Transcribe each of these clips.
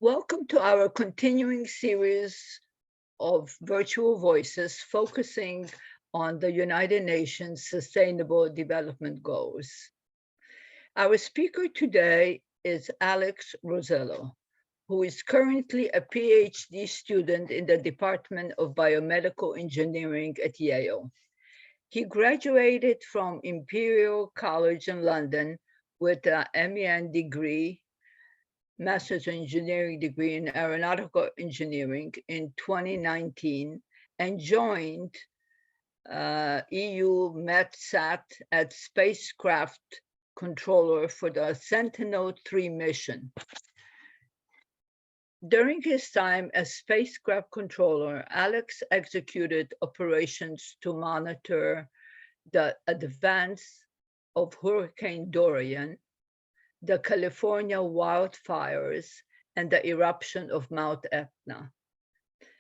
Welcome to our continuing series of virtual voices focusing on the United Nations Sustainable Development Goals. Our speaker today is Alex Rossello, who is currently a PhD student in the Department of Biomedical Engineering at Yale. He graduated from Imperial College in London with a MEng degree, Master's of Engineering degree in Aeronautical Engineering in 2019 and joined EUMETSAT as Spacecraft Controller for the Sentinel-3 mission. During his time as Spacecraft Controller, Alex executed operations to monitor the advance of Hurricane Dorian, the California wildfires, and the eruption of Mount Etna.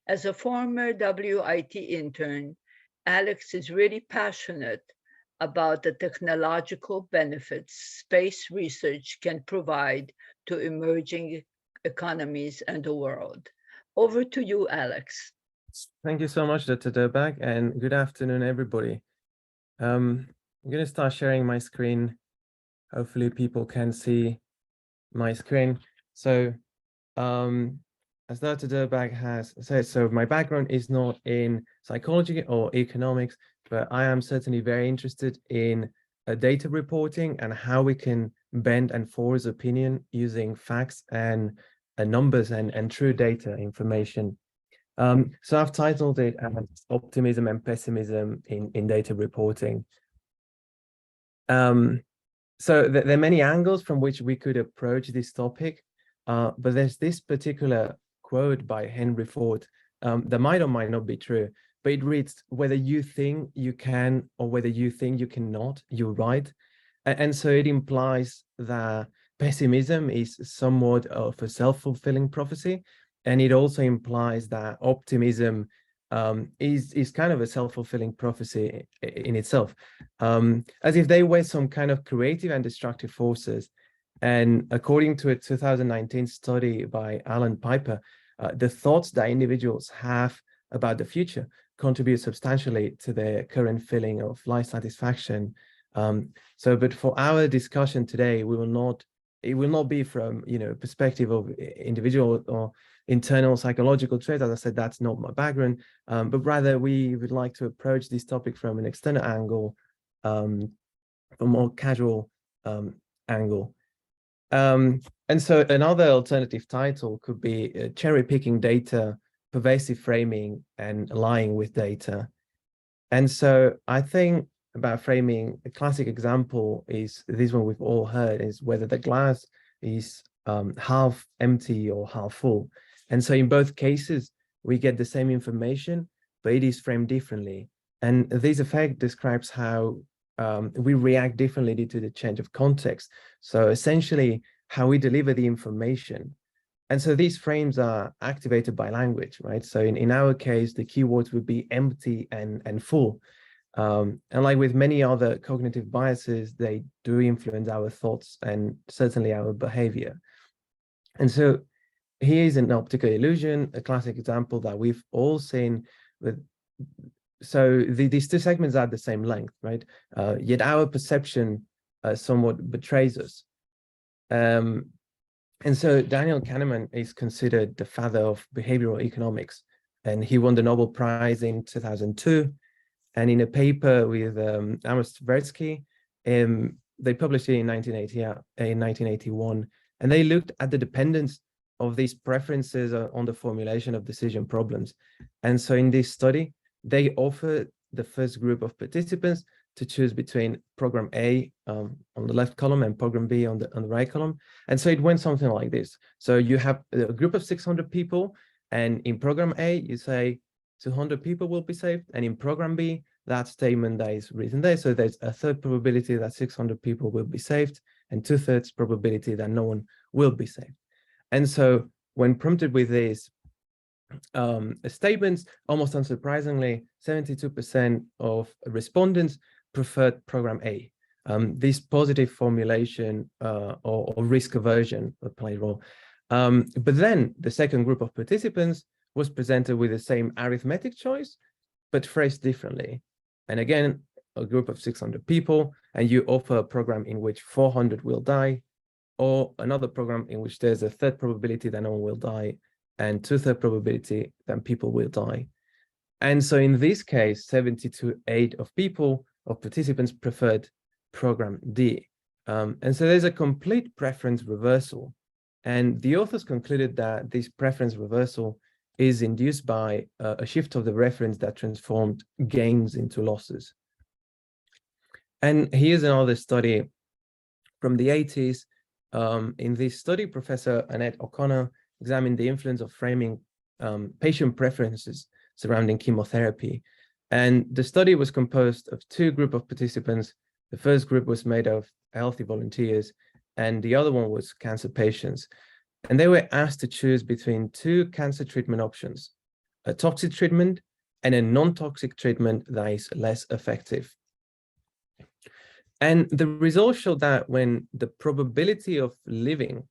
As a former WIT intern, Alex is really passionate about the technological benefits space research can provide to emerging economies and the world. Over to you, Alex. Thank you so much, Dr. Durbach, and good afternoon, everybody. I'm going to start sharing my screen. Hopefully people can see my screen. So as Dr. Durbach has said, so my background is not in psychology or economics, but I am certainly very interested in data reporting and how we can bend and force opinion using facts and numbers and true data information. So I've titled it as Optimism and Pessimism in Data Reporting. So there are many angles from which we could approach this topic, but there's this particular quote by Henry Ford that might or might not be true, but it reads, whether you think you can or whether you think you cannot, you're right. And so it implies that pessimism is somewhat of a self-fulfilling prophecy. And it also implies that optimism is kind of a self-fulfilling prophecy in itself, as if they were some kind of creative and destructive forces. And according to a 2019 study by Alan Piper, the thoughts that individuals have about the future contribute substantially to their current feeling of life satisfaction. But for our discussion today, it will not be from perspective of individual or internal psychological traits. As I said, that's not my background, but rather we would like to approach this topic from an external angle, a more casual angle. And so another alternative title could be cherry picking data, pervasive framing, and lying with data. And so I think about framing, a classic example is this one we've all heard, is whether the glass is half empty or half full. And so in both cases, we get the same information, but it is framed differently. And this effect describes how we react differently due to the change of context. So essentially, how we deliver the information. And so these frames are activated by language, right? So in our case, the keywords would be empty and full. And like with many other cognitive biases, they do influence our thoughts and certainly our behavior. And so here is an optical illusion, a classic example that we've all seen with. So these two segments are the same length, right? Yet our perception somewhat betrays us. And so Daniel Kahneman is considered the father of behavioral economics, and he won the Nobel Prize in 2002. And in a paper with Amos Tversky, they published it in 1981, and they looked at the dependence of these preferences on the formulation of decision problems. And so in this study, they offered the first group of participants to choose between program A on the left column and program B on the right column. And so it went something like this. So you have a group of 600 people, and in program A, you say 200 people will be saved. And in program B, that statement that is written there. So there's a third probability that 600 people will be saved and 2/3 probability that no one will be saved. And so when prompted with these statements, almost unsurprisingly, 72% of respondents preferred program A. This positive formulation or risk aversion played a role. But then the second group of participants was presented with the same arithmetic choice, but phrased differently. And again, a group of 600 people, and you offer a program in which 400 will die, or another program in which there's a third probability that no one will die, and two-thirds probability that people will die. And so in this case, 70-8 of participants preferred program D. And so there's a complete preference reversal. And the authors concluded that this preference reversal is induced by a shift of the reference that transformed gains into losses. And here's another study from the 80s. In this study, Professor Annette O'Connor examined the influence of framing patient preferences surrounding chemotherapy. And the study was composed of two groups of participants. The first group was made of healthy volunteers, and the other one was cancer patients. And they were asked to choose between two cancer treatment options, a toxic treatment and a non-toxic treatment that is less effective. And the results showed that when the probability of living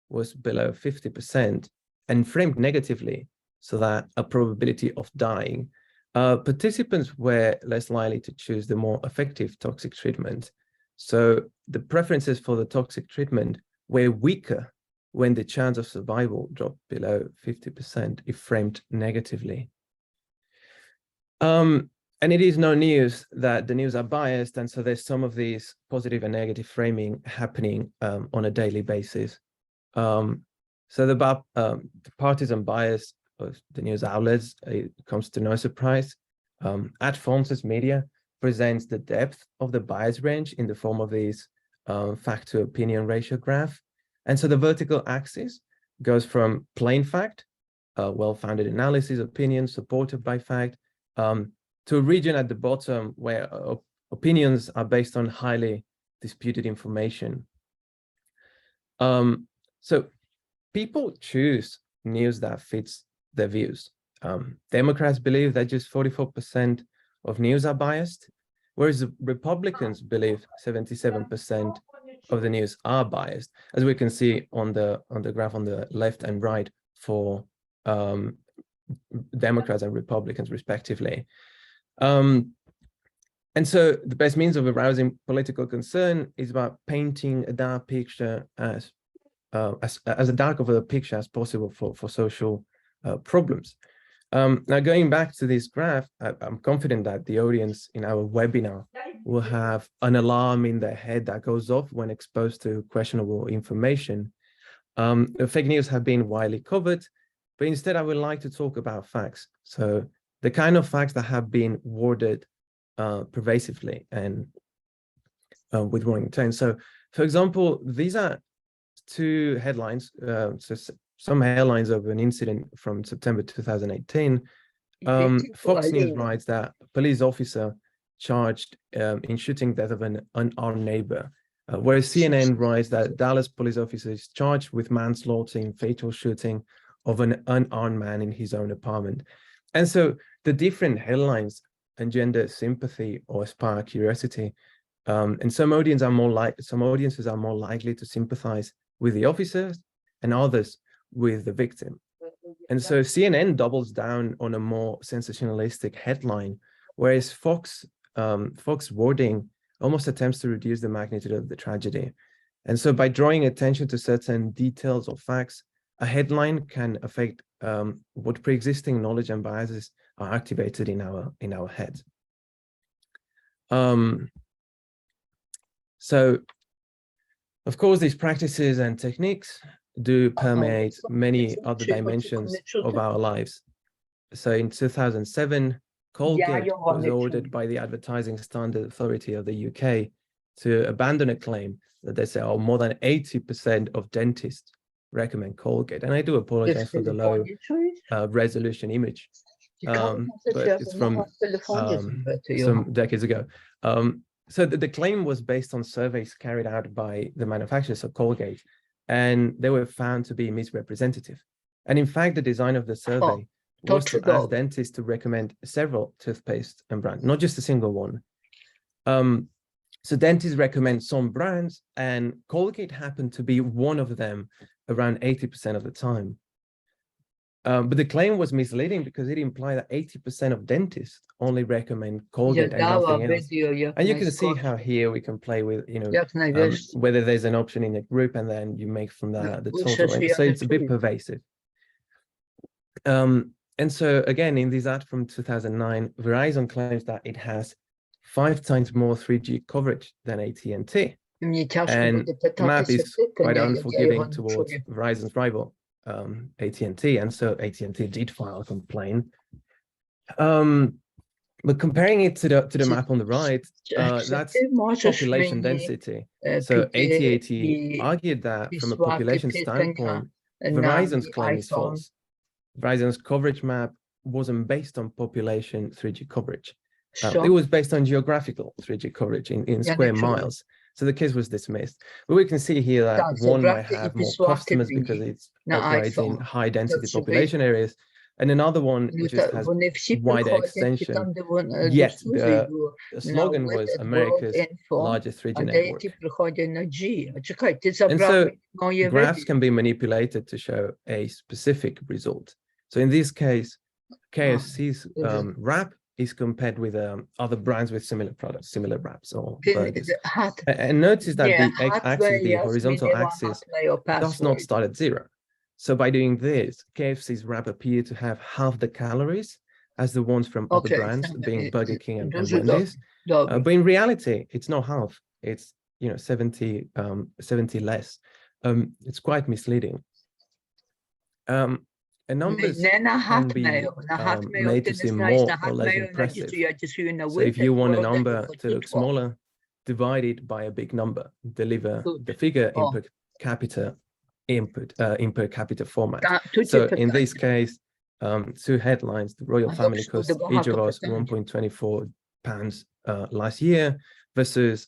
was below 50% and framed negatively, so that a probability of dying, participants were less likely to choose the more effective toxic treatment. So the preferences for the toxic treatment were weaker when the chance of survival dropped below 50% if framed negatively. And it is no news that the news are biased, and so there's some of these positive and negative framing happening on a daily basis. So the partisan bias of the news outlets, it comes to no surprise. Ad Fontes Media presents the depth of the bias range in the form of these fact to opinion ratio graph. And so the vertical axis goes from plain fact, well-founded analysis, opinion supported by fact, to a region at the bottom where opinions are based on highly disputed information. So people choose news that fits their views. Democrats believe that just 44% of news are biased, whereas Republicans believe 77% of the news are biased, as we can see on the graph on the left and right for Democrats and Republicans respectively. And so the best means of arousing political concern is about painting a dark picture as dark of a picture as possible for social problems. Now, going back to this graph, I'm confident that the audience in our webinar will have an alarm in their head that goes off when exposed to questionable information. Fake news have been widely covered, but instead I would like to talk about facts. So the kind of facts that have been worded pervasively and with wrong intent. So, for example, these are two headlines. So some headlines of an incident from September 2018. Fox News writes that a police officer charged in shooting death of an unarmed neighbor, whereas CNN writes that Dallas police officer is charged with manslaughter in fatal shooting of an unarmed man in his own apartment. And so the different headlines engender sympathy or spark curiosity, and some audiences are more likely to sympathize with the officers and others with the victim. And so CNN doubles down on a more sensationalistic headline, whereas Fox wording almost attempts to reduce the magnitude of the tragedy. And so by drawing attention to certain details or facts, a headline can affect what pre-existing knowledge and biases are activated in our heads. So, of course, these practices and techniques do permeate many other dimensions of our lives. So in 2007, Colgate was ordered by the Advertising Standard Authority of the UK to abandon a claim that they say, oh, more than 80% of dentists recommend Colgate. And I do apologize for the low resolution image, but it's from some decades ago. So the claim was based on surveys carried out by the manufacturers of Colgate, and they were found to be misrepresentative. And in fact, the design of the survey was to ask dentists to recommend several toothpaste and brands, not just a single one. So dentists recommend some brands, and Colgate happened to be one of them around 80% of the time. But the claim was misleading because it implied that 80% of dentists only recommend Colgate and nothing else. And you can see how here we can play with, whether there's an option in a group, and then you make from that the total. And so it's a bit pervasive. And so again, in this ad from 2009, Verizon claims that it has 5 times more 3G coverage than AT&T. And MAP is quite unforgiving towards Verizon's rival, AT&T, and so AT&T did file a complaint. But comparing it to the map on the right, that's population density. So AT&T argued that from a population standpoint, Verizon's claim is false. Verizon's coverage map wasn't based on population 3G coverage. It was based on geographical 3G coverage in square miles. So the case was dismissed. But we can see here that one might have more customers because it's operates in high density population areas, and another one just has wider extension. Yet the slogan was America's largest 3G network. And so graphs can be manipulated to show a specific result. So in this case, KFC's wrap is compared with other brands with similar products, similar wraps or burgers. And notice that the horizontal axis does not start at 0. So by doing this, KFC's wrap appear to have half the calories as the ones from other brands, being Burger King and Wendy's. But in reality, it's not half. It's 70 less. It's quite misleading. And numbers can be made to seem more or less impressive. So if you want a number to look smaller, divide it by a big number, deliver the figure in per capita format. So in this case, 2 headlines: the royal family cost each of us £1.24 last year, versus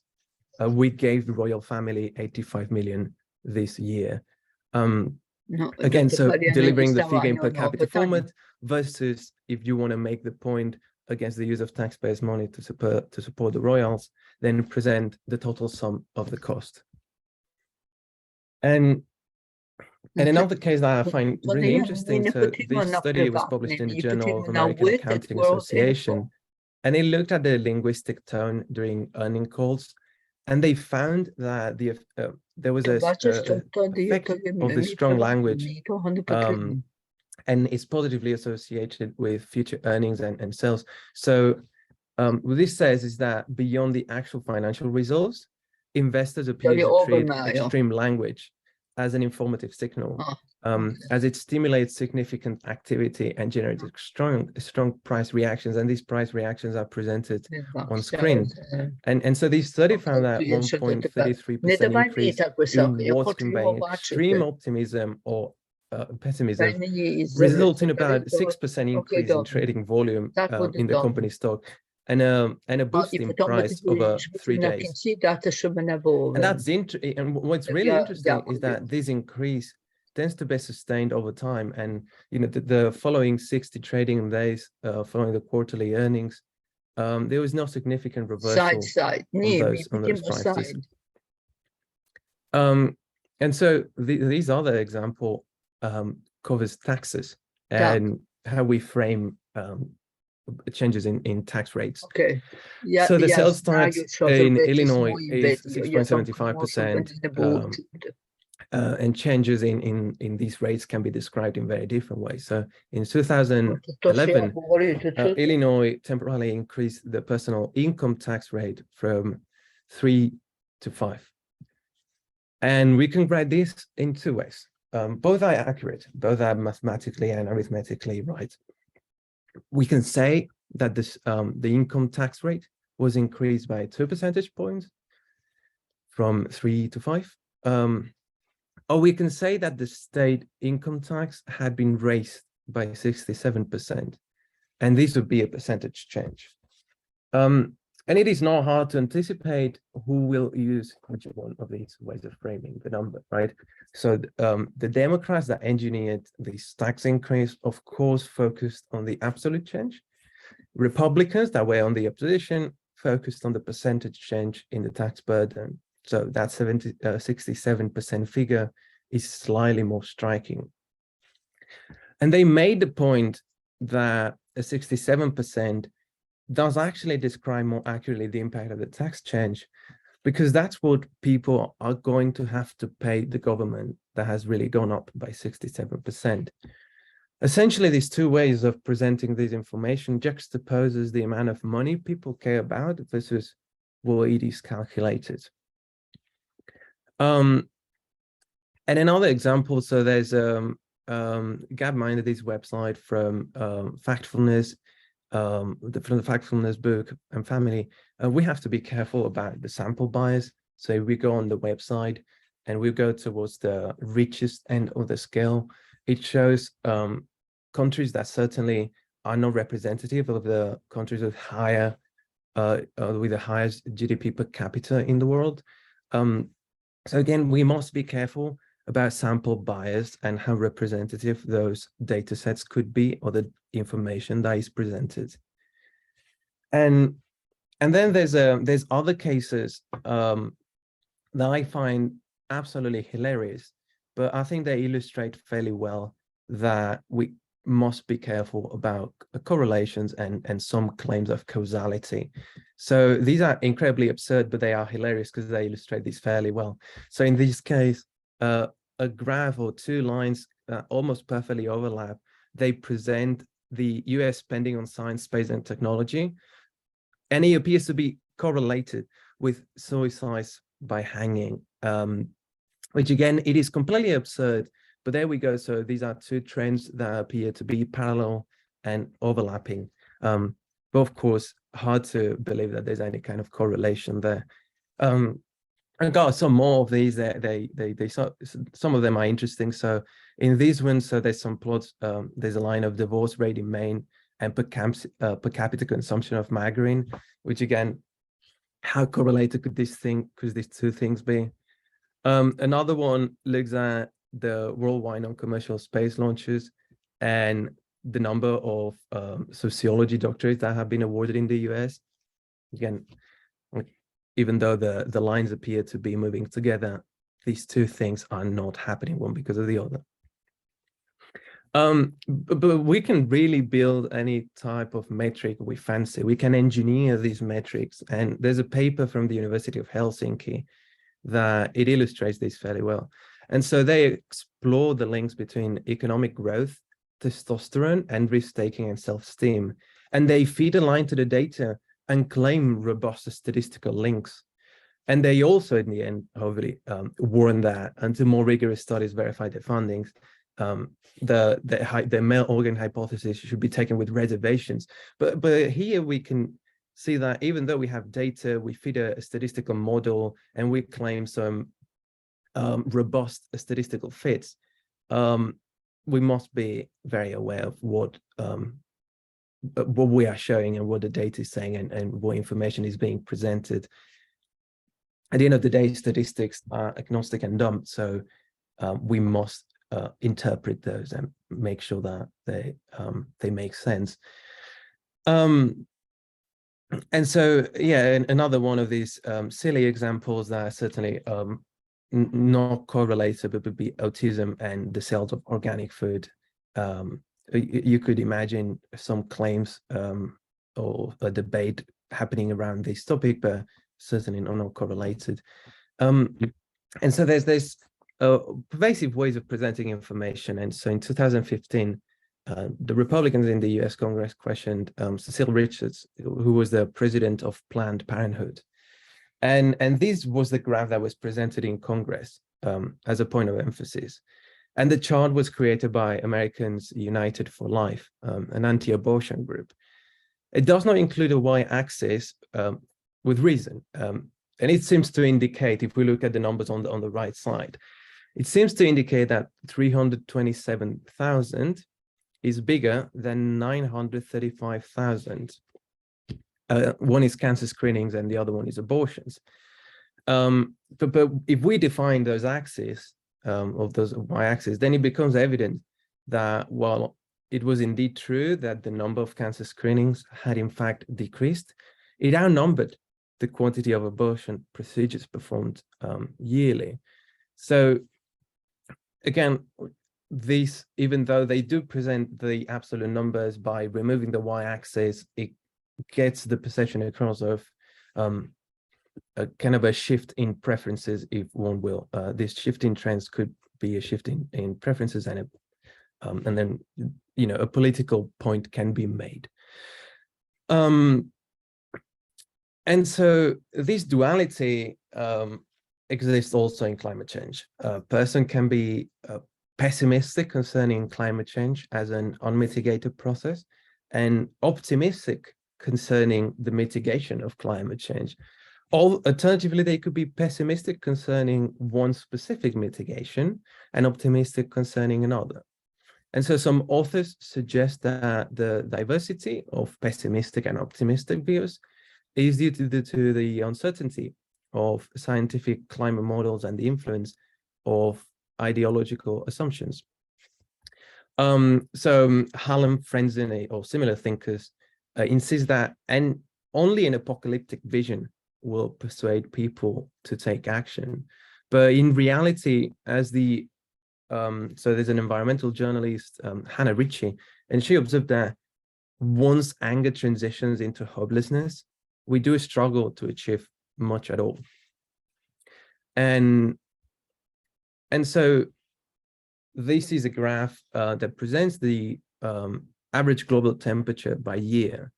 we gave the royal family 85 million this year. Again, so delivering the figure in per capita format, versus if you want to make the point against the use of taxpayers' money to support the royals, then present the total sum of the cost. And another case that I find really interesting, so this study was published in the Journal of American Accounting Association, and they looked at the linguistic tone during earning calls, and they found that there was a effect of the strong language, and it's positively associated with future earnings and sales. So what this says is that beyond the actual financial results, investors appear to treat extreme language as an informative signal, as it stimulates significant activity and generates strong price reactions, and these price reactions are presented on screen. And so this study found that 1.33% increase in what's conveying extreme optimism or pessimism results in about 6% increase in trading volume in the company stock, and a boost in price over 3 days. And that's interesting. And what's really interesting is that this increase tends to be sustained over time. And the following 60 trading days following the quarterly earnings, there was no significant reversal on those prices. And so these other example covers taxes and how we frame changes in tax rates. So the sales tax in Illinois is 6.75%, and changes in these rates can be described in very different ways. So in 2011, Illinois temporarily increased the personal income tax rate from 3 to 5. And we can write this in 2 ways. Both are accurate, both are mathematically and arithmetically right. We can say that the income tax rate was increased by 2 percentage points from 3 to 5. Or we can say that the state income tax had been raised by 67%, and this would be a percentage change. And it is not hard to anticipate who will use which one of these ways of framing the number, right? So the Democrats that engineered this tax increase, of course, focused on the absolute change. Republicans that were on the opposition focused on the percentage change in the tax burden. So that 67% figure is slightly more striking. And they made the point that a 67% does actually describe more accurately the impact of the tax change, because that's what people are going to have to pay the government that has really gone up by 67%. Essentially, these two ways of presenting this information juxtaposes the amount of money people care about versus what it is calculated. And another example, so there's Gabminder, this website from Factfulness, from the Factfulness book and family. We have to be careful about the sample bias. So if we go on the website and we go towards the richest end of the scale, it shows countries that certainly are not representative of the countries with higher, with the highest GDP per capita in the world. So again, we must be careful about sample bias and how representative those data sets could be, or the information that is presented. And then there's other cases that I find absolutely hilarious, but I think they illustrate fairly well that we must be careful about correlations and some claims of causality. So these are incredibly absurd, but they are hilarious because they illustrate this fairly well. So in this case, a graph or two lines almost perfectly overlap. They present the US spending on science, space, and technology, and it appears to be correlated with suicides by hanging, which again, it is completely absurd, but there we go. So these are two trends that appear to be parallel and overlapping. But of course, hard to believe that there's any kind of correlation there. I got some more of these. Some of them are interesting. So in these ones, so there's some plots. There's a line of divorce rate in Maine and per capita consumption of margarine, which again, how correlated could these two things be? Another one looks at the worldwide non-commercial space launches and the number of sociology doctorates that have been awarded in the US. Again, even though the lines appear to be moving together, these two things are not happening one because of the other. But we can really build any type of metric we fancy. We can engineer these metrics. And there's a paper from the University of Helsinki that it illustrates this fairly well. And so they explore the links between economic growth, testosterone, and risk-taking and self-esteem. And they feed a line to the data and claim robust statistical links. And they also, in the end, hopefully, warn that until more rigorous studies verify their findings, the male organ hypothesis should be taken with reservations. But here we can see that even though we have data, we feed a statistical model and we claim some robust statistical fits, we must be very aware of what we are showing and what the data is saying and what information is being presented. At the end of the day, statistics are agnostic and dumb, so we must interpret those and make sure that they make sense. And so, yeah, another one of these silly examples that are certainly not correlated, but would be autism and the sales of organic food. You could imagine some claims or a debate happening around this topic, but certainly not correlated. And so there's pervasive ways of presenting information. And so in 2015, the Republicans in the US Congress questioned Cecile Richards, who was the president of Planned Parenthood. And this was the graph that was presented in Congress as a point of emphasis. And the chart was created by Americans United for Life, an anti-abortion group. It does not include a y-axis with reason. And it seems to indicate, if we look at the numbers on the right side, it seems to indicate that 327,000 is bigger than 935,000. One is cancer screenings and the other one is abortions. But if we define those axes, of those y-axis, then it becomes evident that while it was indeed true that the number of cancer screenings had in fact decreased, it outnumbered the quantity of abortion procedures performed yearly. So again, these, even though they do present the absolute numbers by removing the y-axis, it gets the perception across of a kind of a shift in preferences, if one will. This shift in trends could be a shift in preferences, and then, you know, a political point can be made. And so this duality exists also in climate change. A person can be pessimistic concerning climate change as an unmitigated process, and optimistic concerning the mitigation of climate change. Alternatively, they could be pessimistic concerning one specific mitigation and optimistic concerning another. And so some authors suggest that the diversity of pessimistic and optimistic views is due to the uncertainty of scientific climate models and the influence of ideological assumptions. So Hallam, Frenzin, or similar thinkers insist that only an apocalyptic vision will persuade people to take action. But in reality, as so there's an environmental journalist, Hannah Ritchie, and she observed that once anger transitions into hopelessness, we do struggle to achieve much at all. And so this is a graph that presents the average global temperature by year,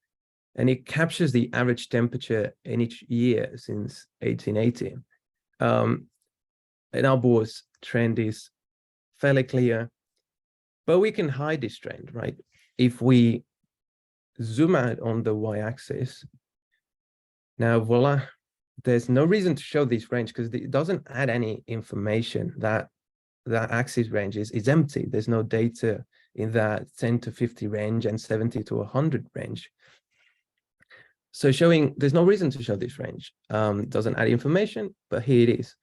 and it captures the average temperature in each year since 1880. An upwards trend is fairly clear, but we can hide this trend, right? If we zoom out on the y-axis, now voila, there's no reason to show this range because it doesn't add any information. That axis range is empty. There's no data in that 10 to 50 range and 70 to 100 range. So there's no reason to show this range. Doesn't add information, but here it is.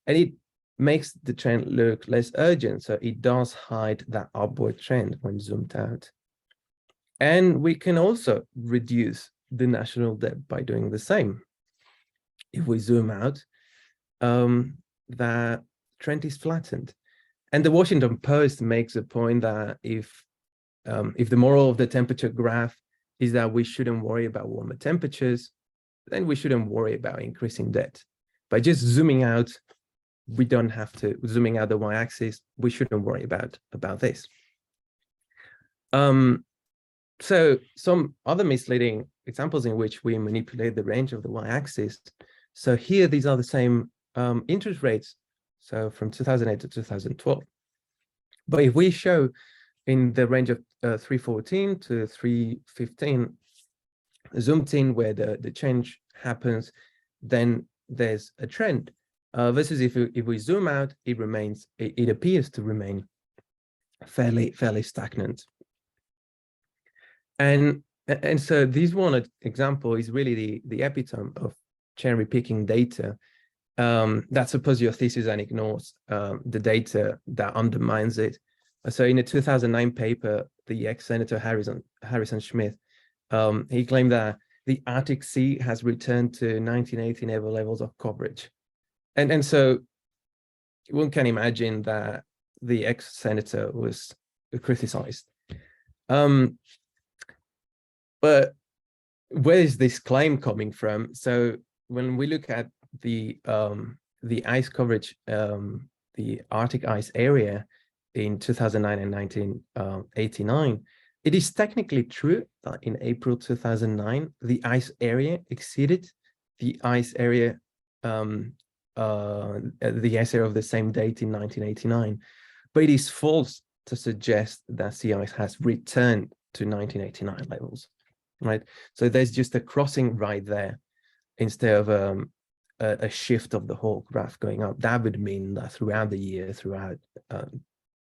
And it makes the trend look less urgent. So it does hide that upward trend when zoomed out. And we can also reduce the national debt by doing the same. If we zoom out, that trend is flattened. And the Washington Post makes a point that if the moral of the temperature graph is that we shouldn't worry about warmer temperatures, then we shouldn't worry about increasing debt. By just zooming out, we don't have to, zooming out the y-axis, we shouldn't worry about this. So some other misleading examples in which we manipulate the range of the y-axis. So here, these are the same interest rates, so from 2008 to 2012. But if we show in the range of 314 to 315, zoomed in where the change happens, then there's a trend. Versus if we zoom out, it appears to remain fairly stagnant. And so this one example is really the epitome of cherry picking data that supposes your thesis and ignores the data that undermines it. So in a 2009 paper, the ex-Senator Harrison Schmidt, he claimed that the Arctic Sea has returned to 1980 naval levels of coverage. And so one can imagine that the ex-senator was criticized. But where is this claim coming from? So when we look at the ice coverage, the Arctic ice area in 2009 and 1989, it is technically true that in April 2009, the ice area exceeded the ice area of the same date in 1989, but it is false to suggest that sea ice has returned to 1989 levels, right? So there's just a crossing right there instead of a shift of the whole graph going up. That would mean that throughout the year, throughout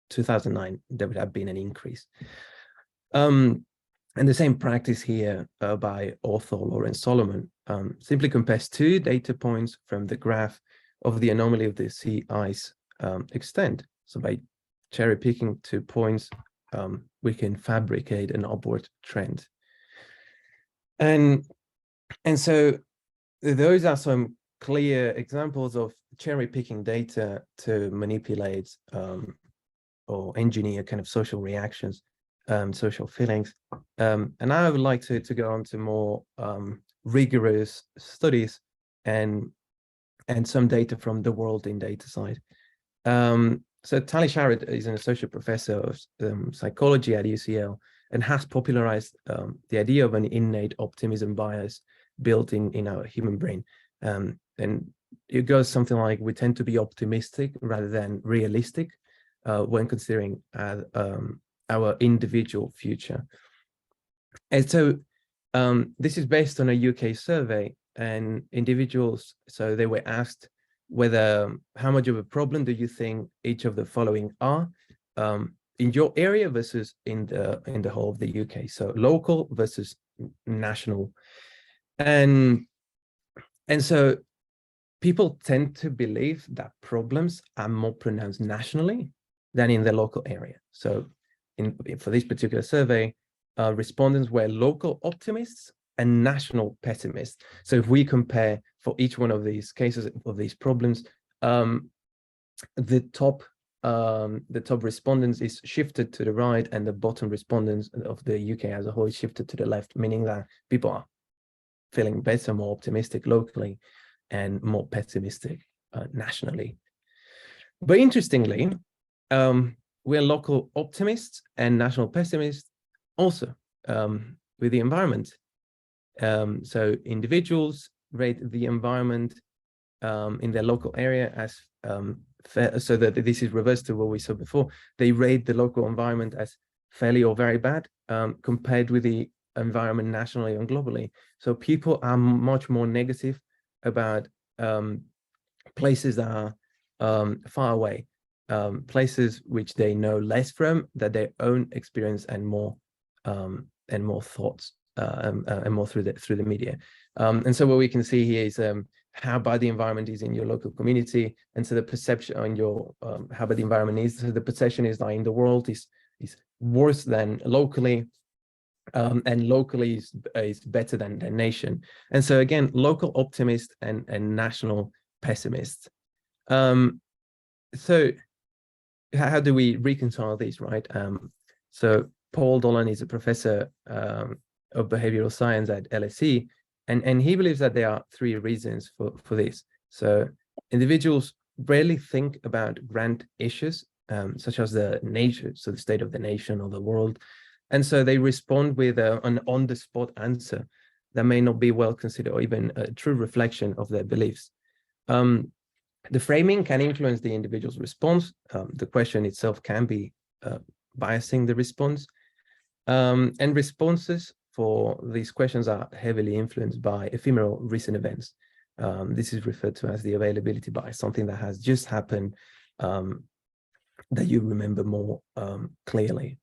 2009, there would have been an increase. And the same practice here by author Lawrence Solomon simply compares two data points from the graph of the anomaly of the sea ice extent. So by cherry picking 2 points, we can fabricate an upward trend. And so those are some clear examples of cherry picking data to manipulate or engineer kind of social reactions, social feelings. And I would like to go on to more rigorous studies and some data from the world in data side. So Tali Sharad is an associate professor of psychology at UCL and has popularized the idea of an innate optimism bias built in our human brain. And it goes something like, we tend to be optimistic rather than realistic when considering our individual future. And so this is based on a UK survey, and individuals, so they were asked whether, how much of a problem do you think each of the following are in your area versus in the whole of the UK, so local versus national. And so people tend to believe that problems are more pronounced nationally than in the local area. So for this particular survey, respondents were local optimists and national pessimists. So if we compare for each one of these cases of these problems, the top respondents is shifted to the right, and the bottom respondents of the UK as a whole is shifted to the left, meaning that people are feeling better, more optimistic locally, and more pessimistic nationally. But interestingly, we're local optimists and national pessimists also with the environment. So individuals rate the environment in their local area as fair, so that this is reversed to what we saw before. They rate the local environment as fairly or very bad compared with the environment nationally and globally. So people are much more negative about places that are far away, places which they know less from, that their own experience and more thoughts and more through the media. And so what we can see here is how bad the environment is in your local community, and so the perception on your how bad the environment is. So the perception is that in the world is worse than locally, and locally is better than the nation. And so again, local optimist and national pessimist. So how do we reconcile these, right? So Paul Dolan is a professor of behavioral science at LSE, and he believes that there are three reasons for this. So individuals rarely think about grand issues, such as the nature, so the state of the nation or the world. And so they respond with an on-the-spot answer that may not be well considered or even a true reflection of their beliefs. The framing can influence the individual's response. The question itself can be biasing the response. And responses for these questions are heavily influenced by ephemeral recent events. This is referred to as the availability bias, something that has just happened that you remember more clearly.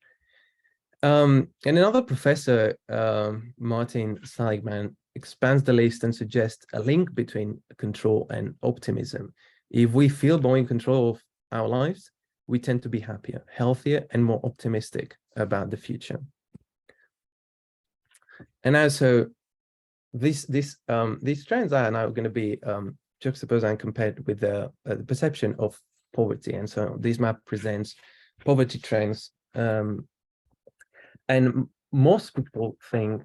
And another professor, Martin Seligman, expands the list and suggests a link between control and optimism. If we feel more in control of our lives, we tend to be happier, healthier, and more optimistic about the future. And also, these trends are now going to be juxtaposed and compared with the perception of poverty. And so this map presents poverty trends. And most people think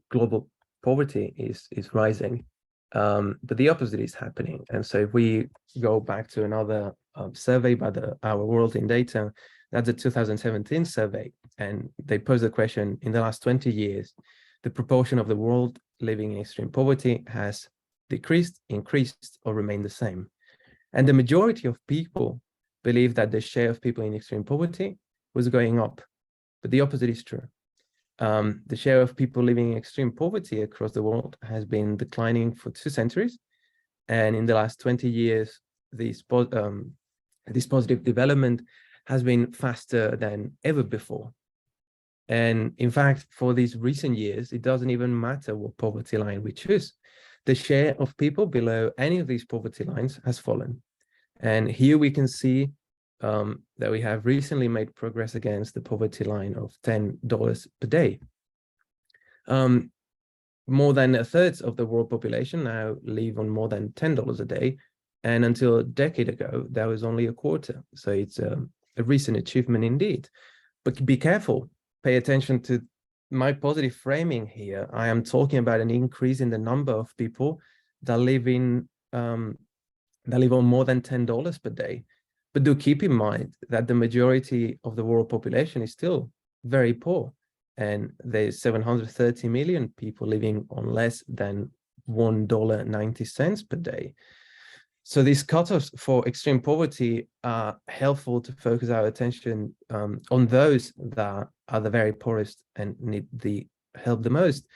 global poverty is rising, but the opposite is happening. And so if we go back to another survey by Our World in Data, that's a 2017 survey, and they pose the question: in the last 20 years, the proportion of the world living in extreme poverty has decreased, increased, or remained the same. And the majority of people believe that the share of people in extreme poverty was going up, but the opposite is true. The share of people living in extreme poverty across the world has been declining for 2 centuries. And in the last 20 years, this positive development has been faster than ever before. And in fact, for these recent years, it doesn't even matter what poverty line we choose. The share of people below any of these poverty lines has fallen. And here we can see that we have recently made progress against the poverty line of $10 per day. more than a third of the world population now live on more than $10 a day. And until a decade ago, that was only a quarter. So it's a recent achievement indeed. But be careful, pay attention to my positive framing here. I am talking about an increase in the number of people that live on more than $10 per day. But do keep in mind that the majority of the world population is still very poor. And there's 730 million people living on less than $1.90 per day. So these cutoffs for extreme poverty are helpful to focus our attention on those that are the very poorest and need the help the most.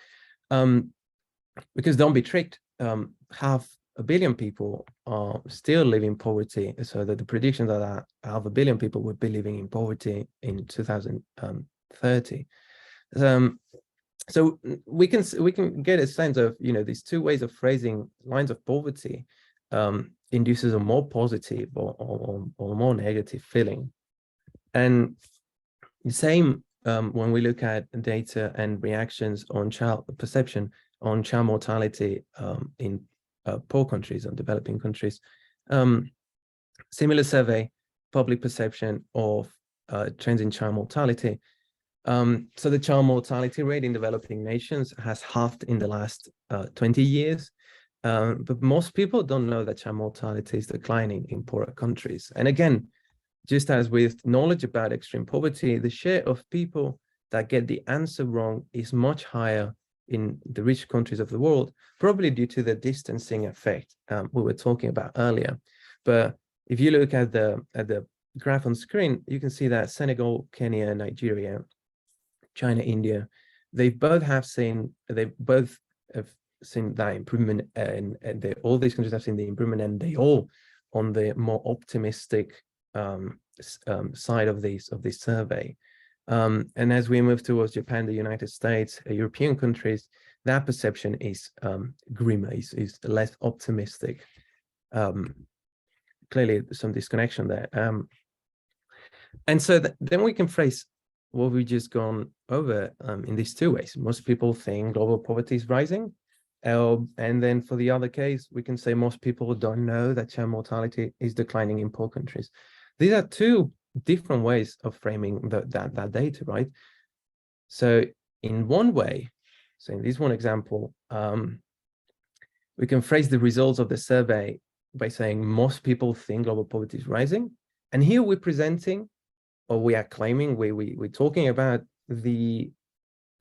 Because don't be tricked, 500 million people are still living in poverty. So that the prediction that 500 million people would be living in poverty in 2030. So we can get a sense of, these two ways of phrasing lines of poverty induces a more positive or more negative feeling. And the same when we look at data and reactions on child perception on child mortality in poor countries and developing countries. Similar survey, public perception of trends in child mortality. So the child mortality rate in developing nations has halved in the last 20 years. But most people don't know that child mortality is declining in poorer countries. And again, just as with knowledge about extreme poverty, the share of people that get the answer wrong is much higher in the rich countries of the world, probably due to the distancing effect we were talking about earlier. But if you look at the graph on screen, you can see that Senegal, Kenya, Nigeria, China, India, they both have seen that improvement, and all these countries have seen the improvement, and they all on the more optimistic side of this survey. And as we move towards Japan, the United States, European countries, that perception is grimmer, is less optimistic. Clearly, some disconnection there. And so then we can phrase what we've just gone over in these two ways. Most people think global poverty is rising. And then for the other case, we can say most people don't know that child mortality is declining in poor countries. These are two different ways of framing that data, right? So in one way, so in this one example, we can phrase the results of the survey by saying most people think global poverty is rising. And here we're presenting, or we are claiming, we're talking about the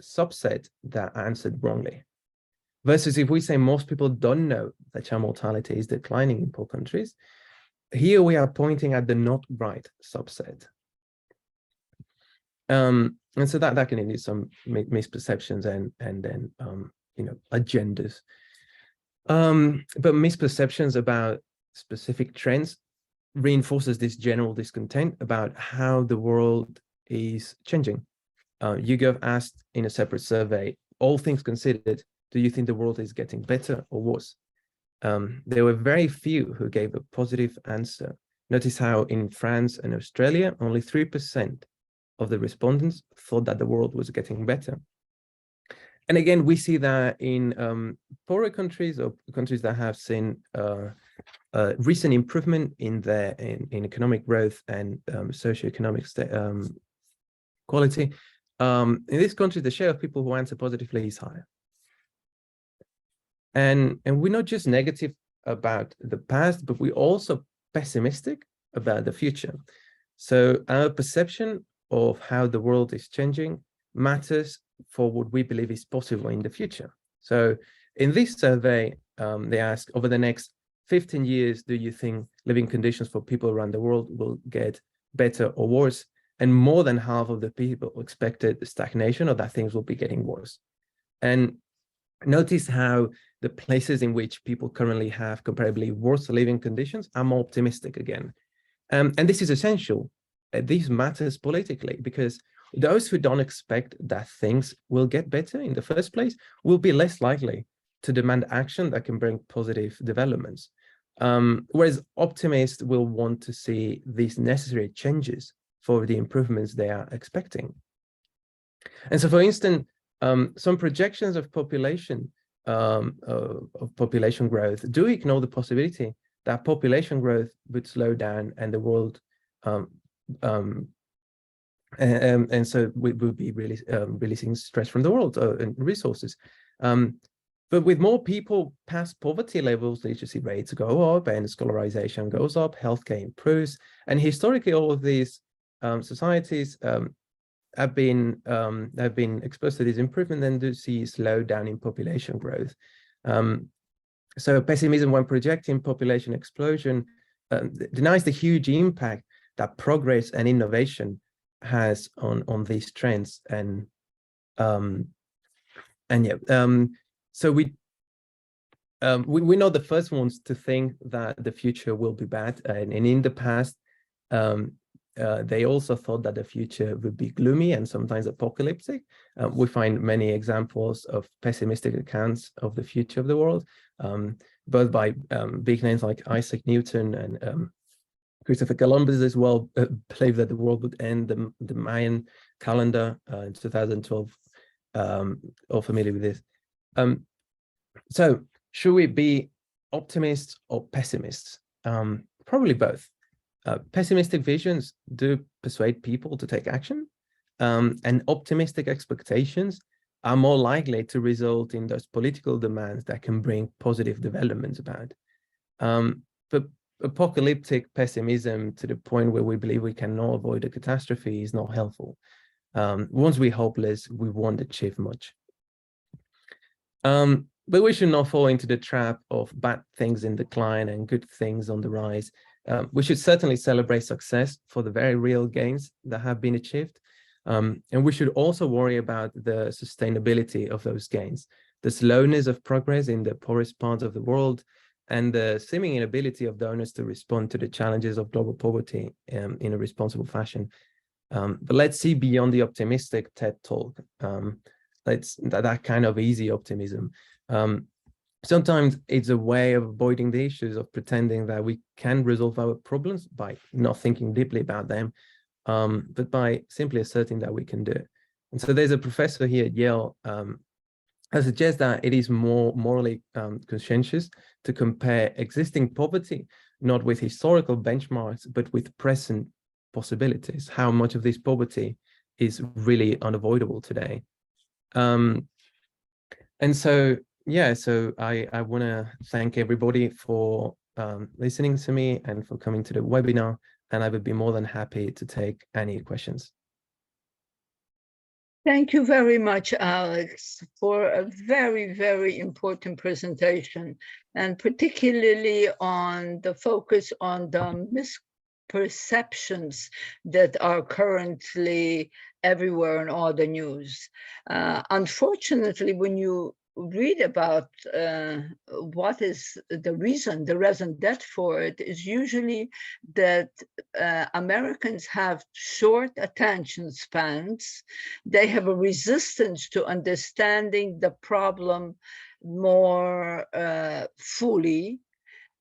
subset that answered wrongly. Versus if we say most people don't know that child mortality is declining in poor countries, here we are pointing at the not right subset. And so that can induce some misperceptions and then agendas. But misperceptions about specific trends reinforces this general discontent about how the world is changing. YouGov asked in a separate survey, all things considered, do you think the world is getting better or worse? There were very few who gave a positive answer. Notice how in France and Australia, only 3% of the respondents thought that the world was getting better. And again, we see that in poorer countries or countries that have seen recent improvement in economic growth and socioeconomic quality. In these countries, the share of people who answer positively is higher. And we're not just negative about the past, but we're also pessimistic about the future. So our perception of how the world is changing matters for what we believe is possible in the future. So in this survey, they ask, over the next 15 years, do you think living conditions for people around the world will get better or worse? And more than half of the people expected stagnation or that things will be getting worse. And notice how the places in which people currently have comparably worse living conditions are more optimistic again. And this is essential. This matters politically because those who don't expect that things will get better in the first place will be less likely to demand action that can bring positive developments. Whereas optimists will want to see these necessary changes for the improvements they are expecting. And so, for instance, Some projections of population growth do ignore the possibility that population growth would slow down and the world and so we will be really releasing stress from the world and resources. But with more people past poverty levels, literacy rates go up and scholarization goes up, healthcare improves. And historically, all of these societies have been exposed to this improvement and do see a slowdown in population growth. So pessimism when projecting population explosion denies the huge impact that progress and innovation has on these trends. And so we're not the first ones to think that the future will be bad, and in the past they also thought that the future would be gloomy and sometimes apocalyptic. We find many examples of pessimistic accounts of the future of the world, both by big names like Isaac Newton and Christopher Columbus as well believed that the world would end. The Mayan calendar in 2012, all familiar with this. So should we be optimists or pessimists? Probably both. Pessimistic visions do persuade people to take action, and optimistic expectations are more likely to result in those political demands that can bring positive developments about. But apocalyptic pessimism to the point where we believe we cannot avoid a catastrophe is not helpful. Once we're hopeless, we won't achieve much. But we should not fall into the trap of bad things in decline and good things on the rise. We should certainly celebrate success for the very real gains that have been achieved. And we should also worry about the sustainability of those gains, the slowness of progress in the poorest parts of the world, and the seeming inability of donors to respond to the challenges of global poverty in a responsible fashion. But let's see beyond the optimistic TED talk. That kind of easy optimism. Sometimes it's a way of avoiding the issues, of pretending that we can resolve our problems by not thinking deeply about them, but by simply asserting that we can do it. And so there's a professor here at Yale I suggest that it is more morally conscientious to compare existing poverty, not with historical benchmarks, but with present possibilities, how much of this poverty is really unavoidable today. And so, yeah, so I want to thank everybody for listening to me and for coming to the webinar, and I would be more than happy to take any questions. Thank you very much, Alex, for a very, very important presentation, and particularly on the focus on the misperceptions that are currently everywhere in all the news. Unfortunately, when you read about what is the raison d'etre for it is usually that Americans have short attention spans. They have a resistance to understanding the problem more fully,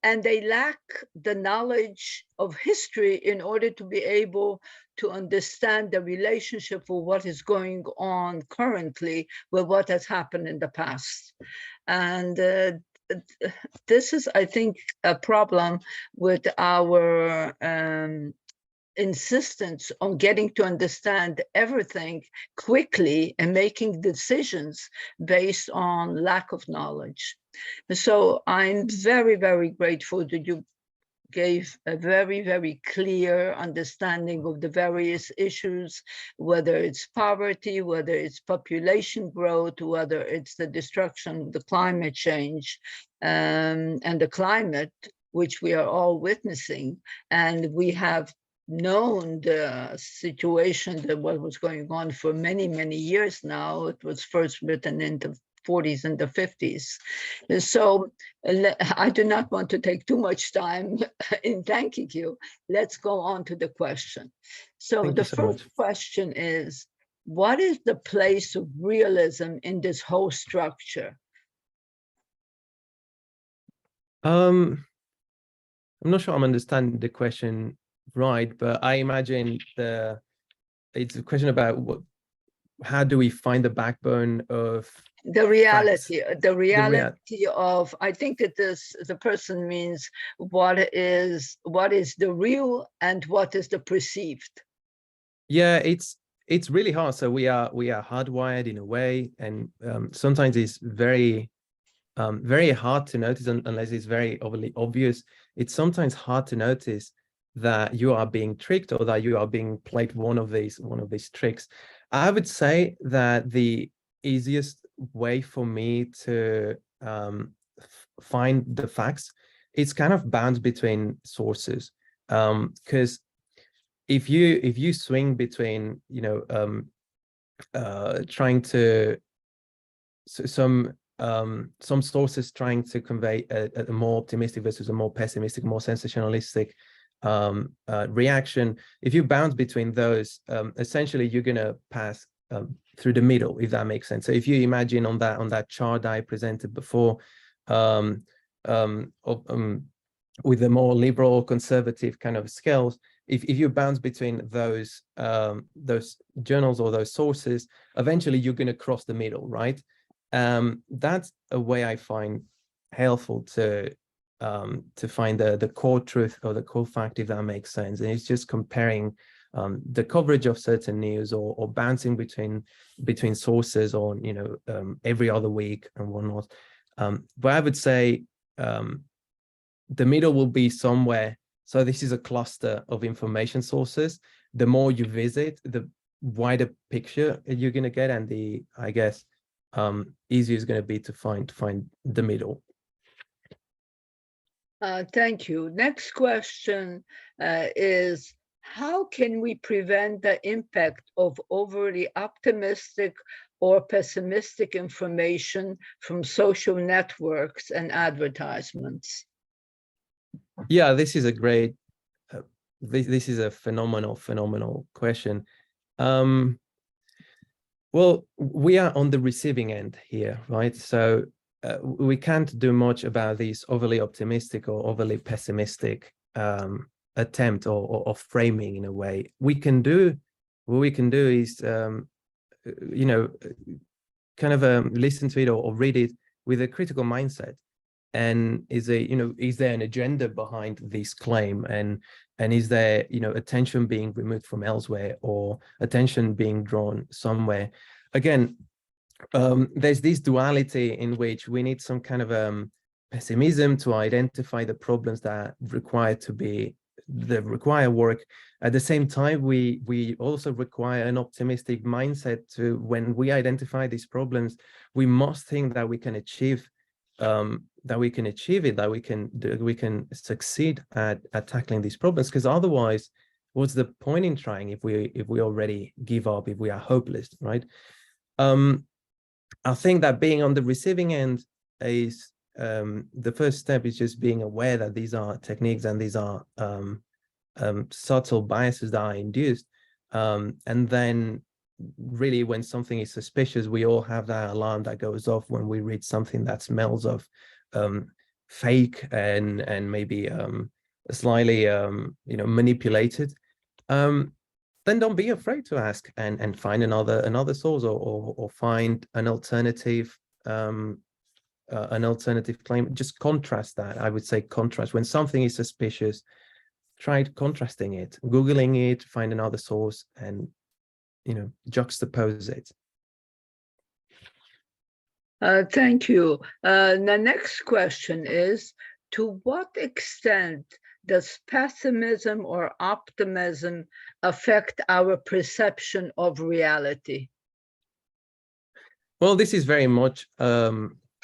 and they lack the knowledge of history in order to be able to understand the relationship with what is going on currently with what has happened in the past. And this is, I think, a problem with our insistence on getting to understand everything quickly and making decisions based on lack of knowledge. So I'm very, very grateful that you gave a very, very clear understanding of the various issues, whether it's poverty, whether it's population growth, whether it's the destruction of the climate change and the climate, which we are all witnessing. And we have known the situation that what was going on for many, many years now. It was first written in the 40s and the 50s. And so I do not want to take too much time in thanking you. Let's go on to the question. So the first question is, what is the place of realism in this whole structure? I'm not sure I'm understanding the question right, but I imagine it's a question about how do we find the backbone of the facts? reality, of, I think that the person means what is the real and what is the perceived. Yeah, it's really hard. So we are hardwired in a way, and sometimes it's very hard to notice unless it's very overly obvious. It's sometimes hard to notice that you are being tricked or that you are being played one of these tricks. I would say that the easiest way for me to find the facts, it's kind of bound between sources, because if you swing between, you know, trying to some sources trying to convey a more optimistic versus a more pessimistic, more sensationalistic reaction, if you bounce between those, essentially you're going to pass through the middle, if that makes sense. So if you imagine on that chart I presented before, with the more liberal conservative kind of scales, if you bounce between those journals or those sources, eventually you're going to cross the middle, right? That's a way I find helpful to find the core truth or the core fact, if that makes sense. And it's just comparing the coverage of certain news or bouncing between sources on, you know, every other week and whatnot. But I would say the middle will be somewhere. So this is a cluster of information sources. The more you visit, the wider picture you're going to get, and the, I guess, easier is going to be to find the middle. Thank you. Next question is, how can we prevent the impact of overly optimistic or pessimistic information from social networks and advertisements? Yeah, this is a great, this is a phenomenal question. Well, we are on the receiving end here, right? So we can't do much about these overly optimistic or overly pessimistic attempt or framing in a way. What we can do is, you know, kind of listen to it or read it with a critical mindset. And is there an agenda behind this claim, and is there, you know, attention being removed from elsewhere or attention being drawn somewhere? Again, there's this duality in which we need some kind of pessimism to identify the problems that require work. At the same time, we also require an optimistic mindset to, when we identify these problems, we must think that we can achieve that we can succeed at tackling these problems, because otherwise, what's the point in trying if we already give up, if we are hopeless, right? I think that being on the receiving end is the first step, is just being aware that these are techniques and these are subtle biases that are induced, and then really, when something is suspicious, we all have that alarm that goes off when we read something that smells of fake and maybe slightly you know, manipulated. Then don't be afraid to ask and find another source or find an alternative claim. Just contrast that. I would say contrast. When something is suspicious, try contrasting it, Googling it, find another source, and, you know, juxtapose it. Thank you. The next question is, to what extent does pessimism or optimism affect our perception of reality? Well, this is very much, I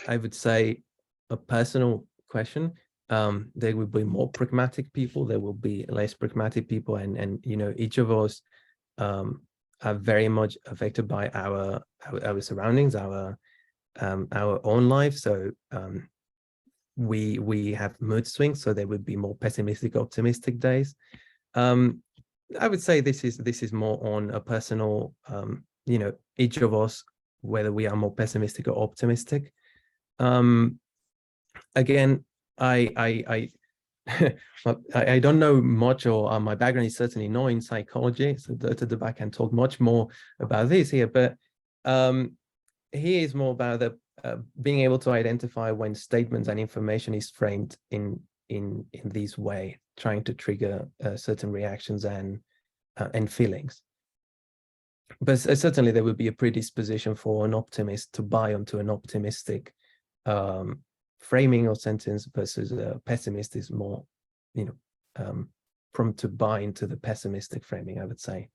would say, a personal question. There will be more pragmatic people, there will be less pragmatic people, and you know, each of us are very much affected by our surroundings, our own life. So we have mood swings, so there would be more pessimistic, optimistic days. I would say this is more on a personal, you know, each of us, whether we are more pessimistic or optimistic. Again, I I don't know much, or my background is certainly not in psychology, so I can talk much more about this here, but here is more about the being able to identify when statements and information is framed in this way, trying to trigger certain reactions and feelings. But certainly there would be a predisposition for an optimist to buy onto an optimistic framing or sentence versus a pessimist is more, prone to buy into the pessimistic framing, I would say.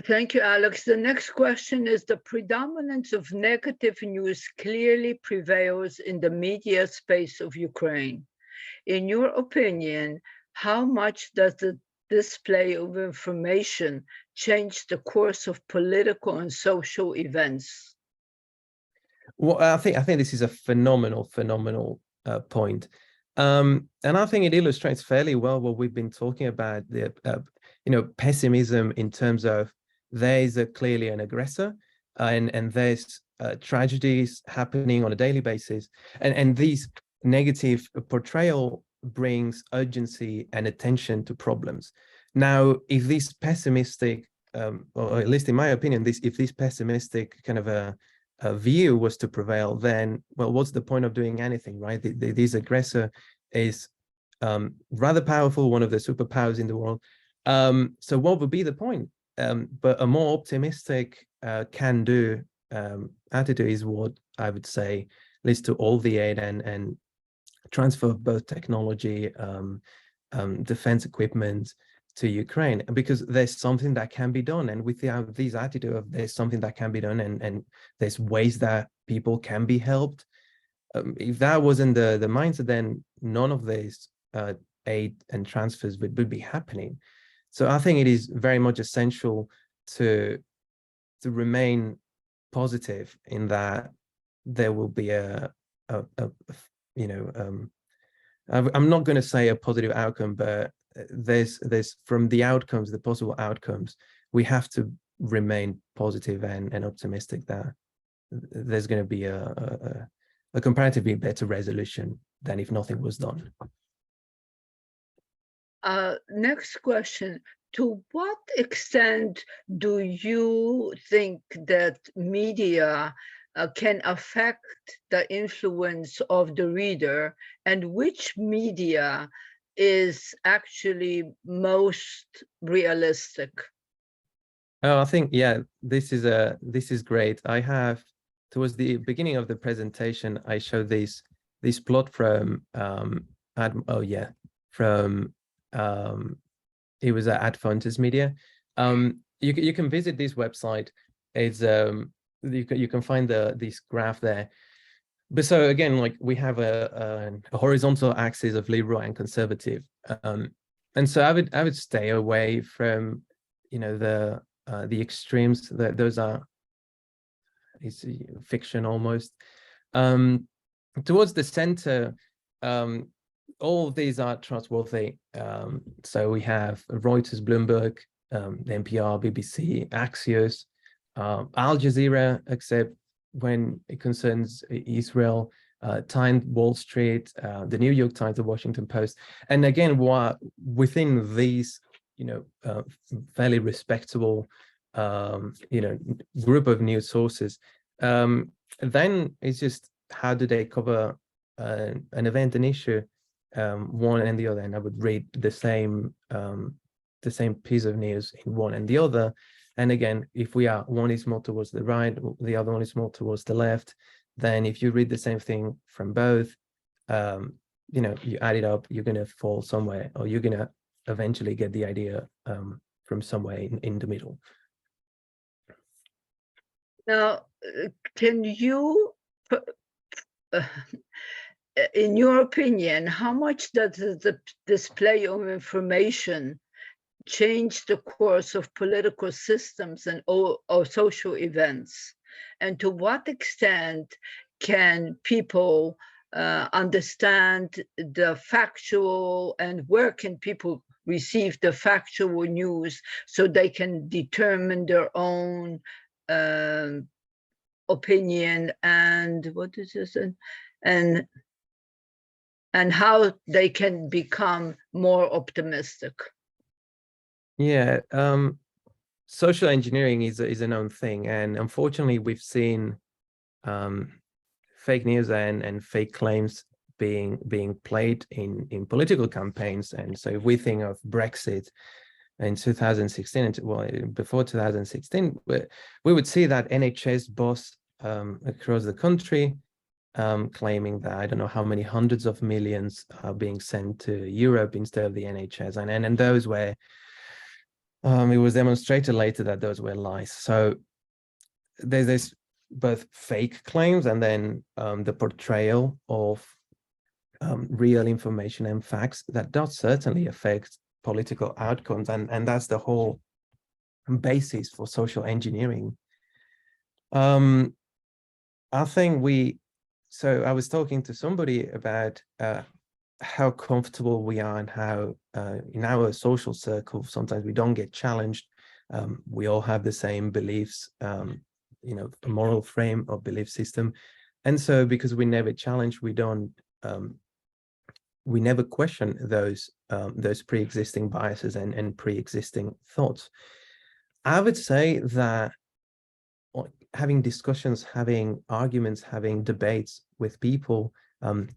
Thank you, Alex. The next question is: the predominance of negative news clearly prevails in the media space of Ukraine. In your opinion, how much does the display of information change the course of political and social events? Well, I think this is a phenomenal point, and I think it illustrates fairly well what we've been talking about. The pessimism in terms of there is clearly an aggressor, and there's tragedies happening on a daily basis, and these negative portrayal brings urgency and attention to problems. Now, if this pessimistic, or at least in my opinion, if this pessimistic kind of a view was to prevail, then, well, what's the point of doing anything, right? This aggressor is rather powerful, one of the superpowers in the world. So what would be the point? But a more optimistic can-do attitude is what I would say leads to all the aid and transfer of both technology, defense equipment to Ukraine, because there's something that can be done. And without this attitude of there's something that can be done, and there's ways that people can be helped, if that wasn't the mindset, then none of these aid and transfers would be happening. So I think it is very much essential to remain positive in that there will be I'm not going to say a positive outcome, but there's from the outcomes, the possible outcomes, we have to remain positive and optimistic that there's going to be a comparatively better resolution than if nothing was done. Next question: to what extent do you think that media can affect the influence of the reader, and which media is actually most realistic? Oh, I think, yeah, this is great. I have, towards the beginning of the presentation, I showed this plot from it was at Advantage Media. You can visit this website. It's you can find this graph there. But so again, like, we have a horizontal axis of liberal and conservative, and so I would stay away from the extremes. That those are, it's fiction almost. Towards the center, all of these are trustworthy. So we have Reuters, Bloomberg, the NPR, BBC, Axios, Al Jazeera, except when it concerns Israel, Times, Wall Street, the New York Times, the Washington Post. And again, within these, fairly respectable, group of news sources, then it's just, how do they cover an event, an issue, one and the other? And I would read the same piece of news in one and the other. And again, if one is more towards the right, the other one is more towards the left, then if you read the same thing from both, you add it up, you're going to fall somewhere, or you're going to eventually get the idea from somewhere in the middle. Now, can you, in your opinion, how much does the display of information change the course of political systems and or social events? And to what extent can people understand the factual, and where can people receive the factual news so they can determine their own opinion and and how they can become more optimistic. Yeah, social engineering is a known thing, and unfortunately, we've seen fake news and fake claims being played in political campaigns. And so, if we think of Brexit in 2016, well, before 2016, we would see that NHS boss across the country claiming that I don't know how many hundreds of millions are being sent to Europe instead of the NHS, and those were it was demonstrated later that those were lies. So there's this both fake claims and then the portrayal of real information and facts that does certainly affect political outcomes, and that's the whole basis for social engineering. I think so I was talking to somebody about how comfortable we are and how in our social circle sometimes we don't get challenged. We all have the same beliefs, a moral frame or belief system, and so because we never challenge, we never question those pre-existing biases and pre-existing thoughts. I would say that having discussions, having arguments, having debates with people,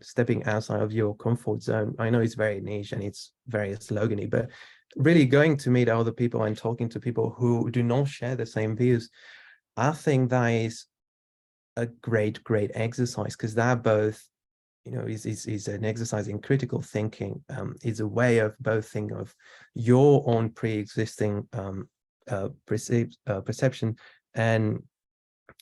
stepping outside of your comfort zone. I know it's very niche and it's very slogany, but really going to meet other people and talking to people who do not share the same views, I think that is a great exercise, because that both, is an exercise in critical thinking. Is a way of both thinking of your own pre-existing perception, and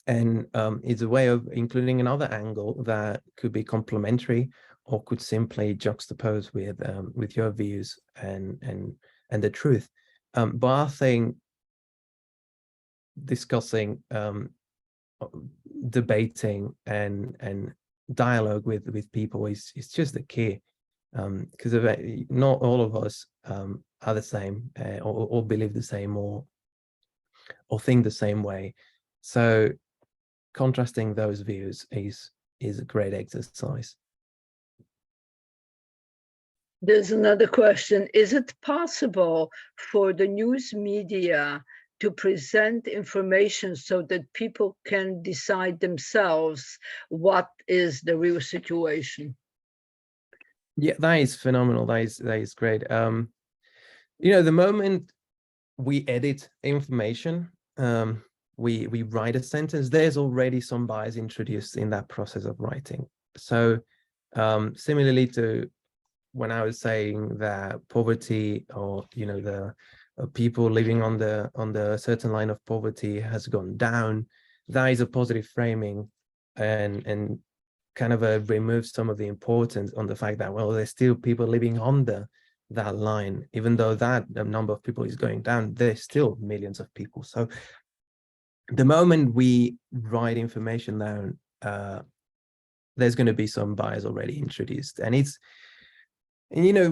it's a way of including another angle that could be complementary or could simply juxtapose with your views and the truth. But I think discussing, debating and dialogue with people is just the key, because not all of us are the same, or believe the same, or think the same way. So contrasting those views is a great exercise. There's another question. Is it possible for the news media to present information so that people can decide themselves what is the real situation? Yeah, that is phenomenal. That is great. The moment we edit information, we write a sentence, there's already some bias introduced in that process of writing. So similarly to when I was saying that poverty, or the people living on the certain line of poverty has gone down, that is a positive framing, and kind of removes some of the importance on the fact that, well, there's still people living under that line. Even though that number of people is going down, there's still millions of people. So the moment we write information down, there's going to be some bias already introduced. And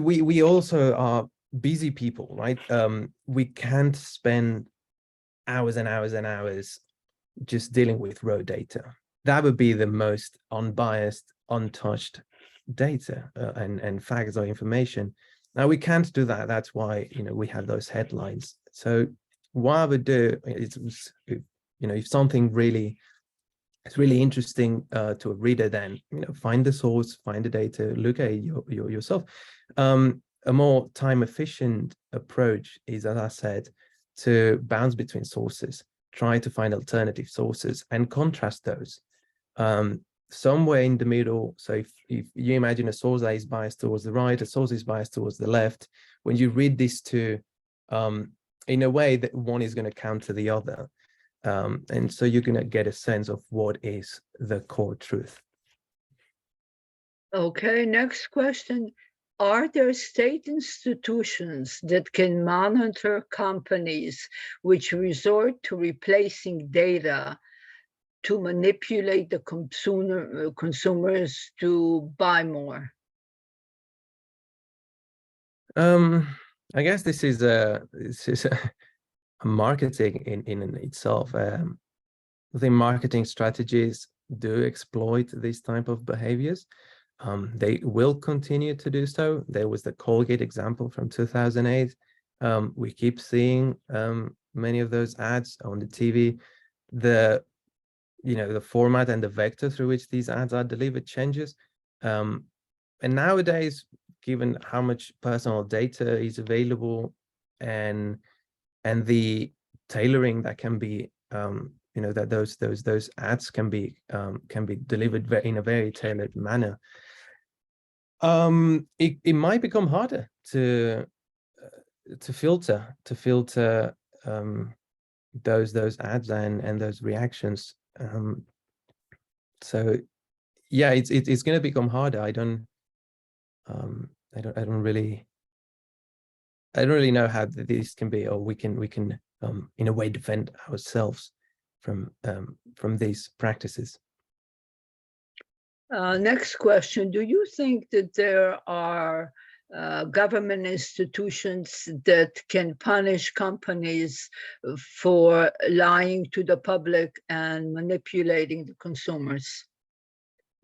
we also are busy people, right? We can't spend hours and hours and hours just dealing with raw data. That would be the most unbiased, untouched data and facts or information. Now we can't do that. That's why we have those headlines. So what I would do is, if something really is really interesting to a reader, then find the source, find the data, look at it yourself. A more time efficient approach is, as I said, to bounce between sources, try to find alternative sources and contrast those somewhere in the middle. So if you imagine a source that is biased towards the right, a source is biased towards the left, when you read these two, in a way that one is going to counter the other. And so you're going to get a sense of what is the core truth. Okay, next question. Are there state institutions that can monitor companies which resort to replacing data to manipulate the consumers to buy more? I guess this is a marketing in itself. I think marketing strategies do exploit this type of behaviors. They will continue to do so. There was the Colgate example from 2008. We keep seeing many of those ads on the TV. The format and the vector through which these ads are delivered changes. And nowadays, given how much personal data is available and the tailoring that can be that those ads can be delivered in a very tailored manner, it might become harder to filter those ads and those reactions. So yeah, it's going to become harder. I don't really know how this can be, or we can in a way defend ourselves from these practices. Next question. Do you think that there are government institutions that can punish companies for lying to the public and manipulating the consumers?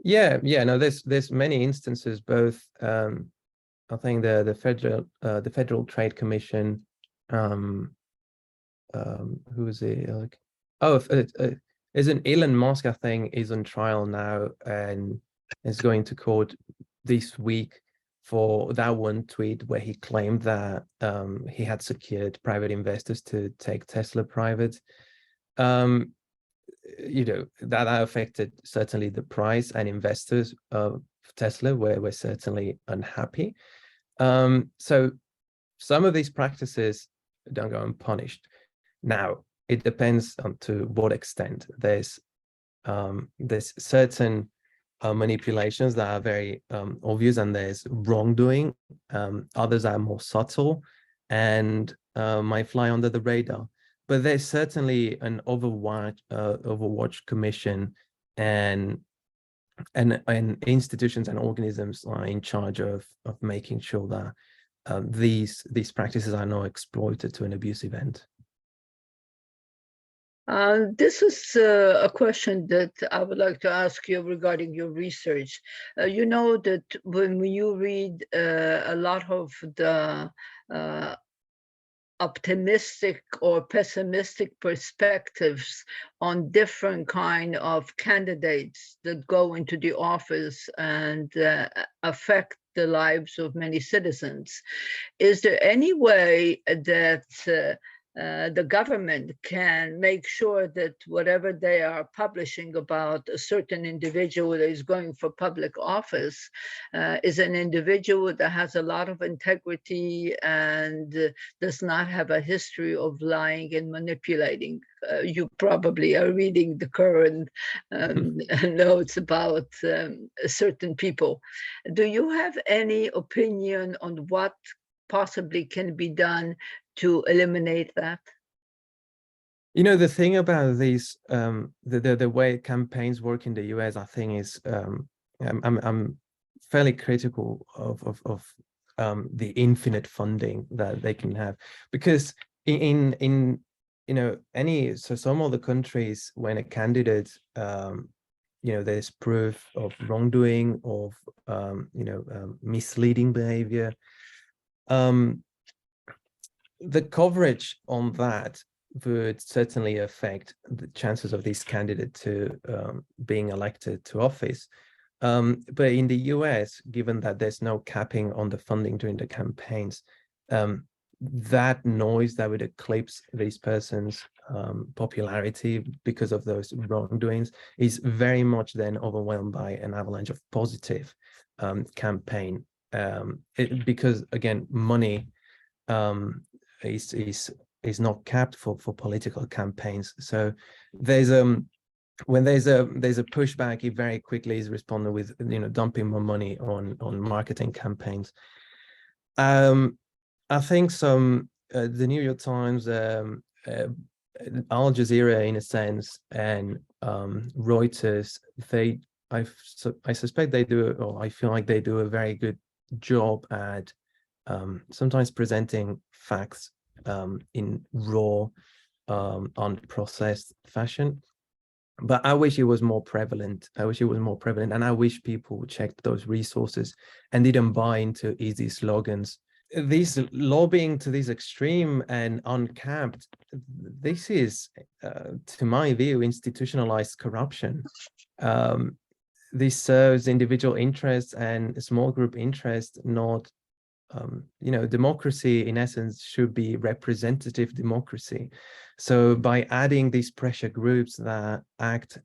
Yeah, no, there's many instances, both I think the Federal Trade Commission, who is it, like, isn't Elon Musk, I think, is on trial now and is going to court this week for that one tweet where he claimed that he had secured private investors to take Tesla private. That affected certainly the price, and investors of Tesla were certainly unhappy. So some of these practices don't go unpunished. Now, it depends on to what extent. There's certain manipulations that are very obvious, and there's wrongdoing. Others are more subtle and might fly under the radar. But there's certainly an Overwatch Commission and institutions and organisms are in charge of making sure that these practices are not exploited to an abusive end. This is a question that I would like to ask you regarding your research. You know that when you read a lot of the optimistic or pessimistic perspectives on different kind of candidates that go into the office and affect the lives of many citizens, is there any way that the government can make sure that whatever they are publishing about a certain individual that is going for public office is an individual that has a lot of integrity and does not have a history of lying and manipulating? You probably are reading the current notes about certain people. Do you have any opinion on what possibly can be done to eliminate that? The thing about these, the way campaigns work in the US, I think is I'm fairly critical of the infinite funding that they can have, because in some other countries, when a candidate there's proof of wrongdoing, of misleading behavior, the coverage on that would certainly affect the chances of this candidate to being elected to office. But in the US, given that there's no capping on the funding during the campaigns, that noise that would eclipse this person's popularity because of those wrongdoings is very much then overwhelmed by an avalanche of positive campaign. Because again, money is not capped for political campaigns. So there's when there's a pushback, it very quickly is responded with dumping more money on marketing campaigns. I think the New York Times, Al Jazeera in a sense, and Reuters, I suspect they do, or I feel like they do a very good job at sometimes presenting facts in raw, unprocessed fashion. But I wish it was more prevalent. I wish it was more prevalent, and I wish people checked those resources and didn't buy into easy slogans. This lobbying to this extreme and uncapped, this is, to my view, institutionalized corruption. This serves individual interests and small group interests, not, democracy in essence should be representative democracy. So by adding these pressure groups that act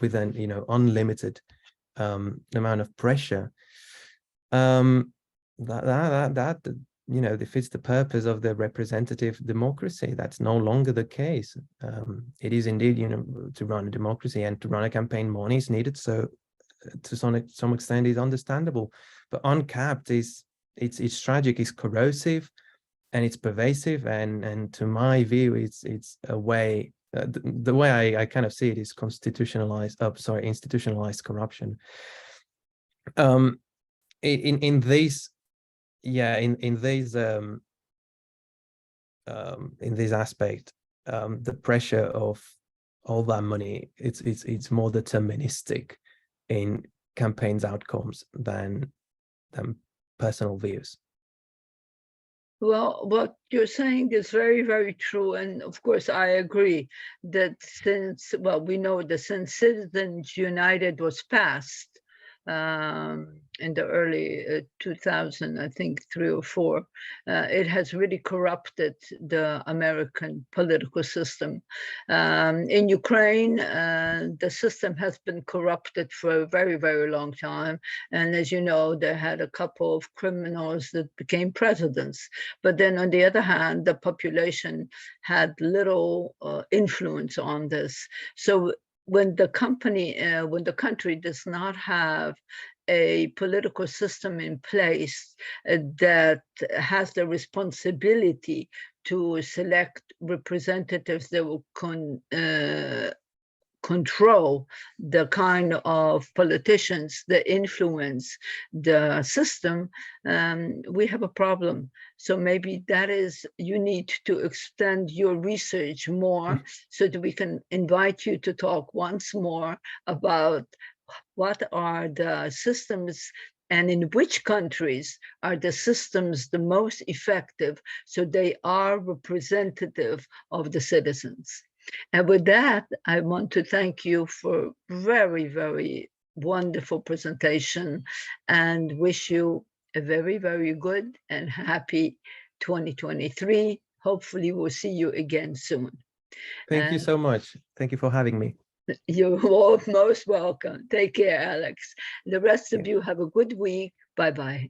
with an unlimited amount of pressure, that defeats the purpose of the representative democracy. That's no longer the case. It is indeed, to run a democracy and to run a campaign, money is needed. So to some extent is understandable, but uncapped it's tragic, it's corrosive, and it's pervasive. And to my view, it's a way, the way I kind of see it is institutionalized corruption. In this aspect, the pressure of all that money, it's more deterministic in campaigns outcomes than personal views. Well, what you're saying is very, very true. And of course, I agree that we know that since Citizens United was passed in the early 2000, I think 3 or 4, it has really corrupted the American political system. In Ukraine, the system has been corrupted for a very, very long time. And as you know, they had a couple of criminals that became presidents. But then on the other hand, the population had little influence on this. So when the country does not have a political system in place that has the responsibility to select representatives that will control the kind of politicians that influence the system, we have a problem. So maybe that is, you need to extend your research more so that we can invite you to talk once more about what are the systems and in which countries are the systems the most effective, so they are representative of the citizens. And with that, I want to thank you for very, very wonderful presentation and wish you a very, very good and happy 2023. Hopefully we'll see you again soon. Thank you so much. Thank you for having me. You're all most welcome. Take care, Alex. The rest of you have a good week. Bye-bye.